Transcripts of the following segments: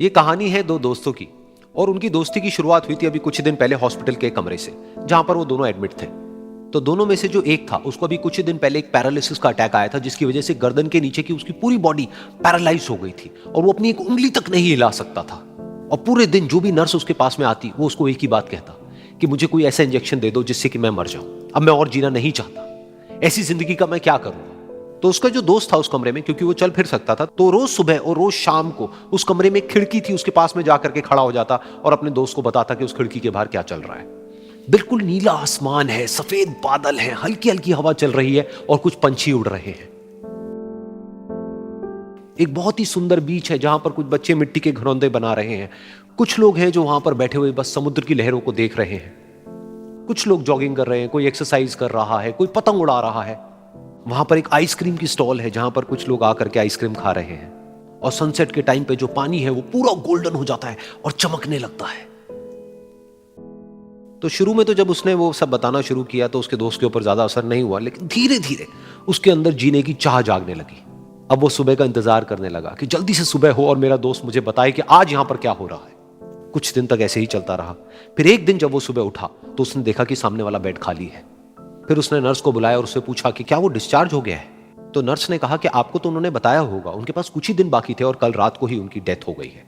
ये कहानी है दो दोस्तों की और उनकी दोस्ती की शुरुआत हुई थी अभी कुछ दिन पहले हॉस्पिटल के कमरे से, जहां पर वो दोनों एडमिट थे। तो दोनों में से जो एक था उसको अभी कुछ दिन पहले एक पैरालिसिस का अटैक आया था, जिसकी वजह से गर्दन के नीचे की उसकी पूरी बॉडी पैरालाइज हो गई थी और वो अपनी एक उंगली तक नहीं हिला सकता था। और पूरे दिन जो भी नर्स उसके पास में आती वो उसको एक ही बात कहता कि मुझे कोई ऐसा इंजेक्शन दे दो जिससे कि मैं मर जाऊं, अब मैं और जीना नहीं चाहता, ऐसी जिंदगी का मैं क्या करूंगा। तो उसका जो दोस्त था उस कमरे में, क्योंकि वो चल फिर सकता था, तो रोज सुबह और रोज शाम को उस कमरे में एक खिड़की थी, उसके पास में जाकर के खड़ा हो जाता और अपने दोस्त को बताता कि उस खिड़की के बाहर क्या चल रहा है। बिल्कुल नीला आसमान है, सफेद बादल है, हल्की हल्की हवा चल रही है और कुछ पंछी उड़ रहे हैं। एक बहुत ही सुंदर बीच है जहां पर कुछ बच्चे मिट्टी के घरौंदे बना रहे हैं। कुछ लोग हैं जो वहां पर बैठे हुए बस समुद्र की लहरों को देख रहे हैं। कुछ लोग जॉगिंग कर रहे हैं, कोई एक्सरसाइज कर रहा है, कोई पतंग उड़ा रहा है। वहां पर एक आइसक्रीम की स्टॉल है जहां पर कुछ लोग आकर के आइसक्रीम खा रहे हैं। और सनसेट के टाइम पे जो पानी है वो पूरा गोल्डन हो जाता है और चमकने लगता है। तो शुरू में तो जब उसने वो सब बताना शुरू किया तो उसके दोस्त के ऊपर ज्यादा असर नहीं हुआ, लेकिन धीरे धीरे उसके अंदर जीने की चाह जागने लगी। अब वो सुबह का इंतजार करने लगा कि जल्दी से सुबह हो और मेरा दोस्त मुझे बताए कि आज यहां पर क्या हो रहा है। कुछ दिन तक ऐसे ही चलता रहा। फिर एक दिन जब वो सुबह उठा तो उसने देखा कि सामने वाला बेड खाली है। फिर उसने नर्स को बुलाया और उससे पूछा कि क्या वो डिस्चार्ज हो गया है। तो नर्स ने कहा कि आपको तो उन्होंने बताया होगा, उनके पास कुछ ही दिन बाकी थे और कल रात को ही उनकी डेथ हो गई है।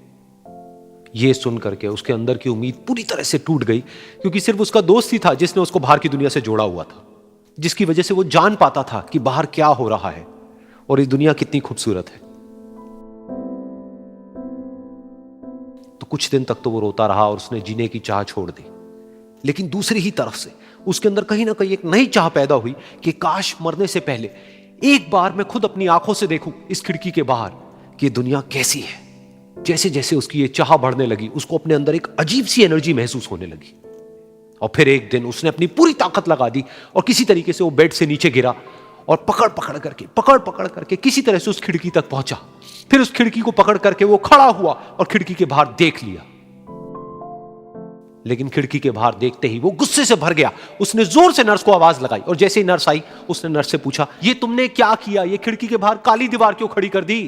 ये सुन करके उसके अंदर की उम्मीद पूरी तरह से टूट गई, क्योंकि सिर्फ उसका दोस्त ही था जिसने उसको बाहर की दुनिया से जोड़ा हुआ था, जिसकी वजह से वो जान पाता था कि बाहर क्या हो रहा है और ये दुनिया कितनी खूबसूरत है। तो कुछ दिन तक तो वो रोता रहा और उसने जीने की चाह छोड़ दी। लेकिन दूसरी ही तरफ से उसके अंदर कहीं ना कहीं एक नई चाह पैदा हुई कि काश मरने से पहले एक बार मैं खुद अपनी आंखों से देखूं इस खिड़की के बाहर कि दुनिया कैसी है। जैसे जैसे उसकी ये चाह बढ़ने लगी, उसको अपने अंदर एक अजीब सी एनर्जी महसूस होने लगी। और फिर एक दिन उसने अपनी पूरी ताकत लगा दी और किसी तरीके से वो बेड से नीचे गिरा और पकड़ पकड़ करके किसी तरह से उस खिड़की तक पहुंचा। फिर उस खिड़की को पकड़ करके वो खड़ा हुआ और खिड़की के बाहर देख लिया। लेकिन खिड़की के बाहर देखते ही वो गुस्से से भर गया। उसने जोर से नर्स को आवाज लगाई और जैसे ही नर्स आई उसने नर्स से पूछा, ये तुमने क्या किया, ये खिड़की के बाहर काली दीवार क्यों खड़ी कर दी।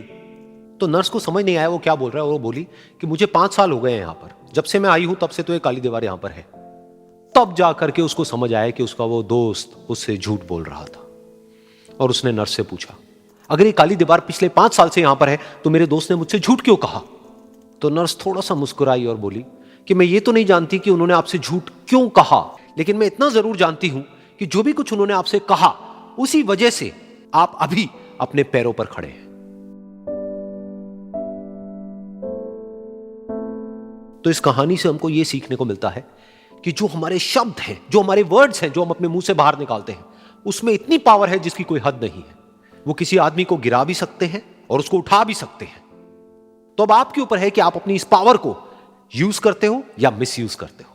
तो नर्स को समझ नहीं आया वो क्या बोल रहा है और वो बोली कि मुझे 5 साल हो गए हैं यहां पर, जब से मैं आई हूं तब से तो ये काली दीवार यहां पर है। तब जाकर के उसको समझ आया कि उसका वो दोस्त उससे झूठ बोल रहा था। और उसने नर्स से पूछा, अगर ये काली दीवार पिछले 5 साल से यहां पर है तो मेरे दोस्त ने मुझसे झूठ क्यों कहा। तो नर्स थोड़ा सा मुस्कुराई और बोली कि मैं ये तो नहीं जानती कि उन्होंने आपसे झूठ क्यों कहा, लेकिन मैं इतना जरूर जानती हूं कि जो भी कुछ उन्होंने आपसे कहा उसी वजह से आप अभी अपने पैरों पर खड़े हैं। तो इस कहानी से हमको यह सीखने को मिलता है कि जो हमारे शब्द हैं, जो हमारे वर्ड्स हैं, जो हम अपने मुंह से बाहर निकालते हैं, उसमें इतनी पावर है जिसकी कोई हद नहीं है। वो किसी आदमी को गिरा भी सकते हैं और उसको उठा भी सकते हैं। तो अब आपके ऊपर है कि आप अपनी इस पावर को यूज करते हो या मिस यूज करते हो।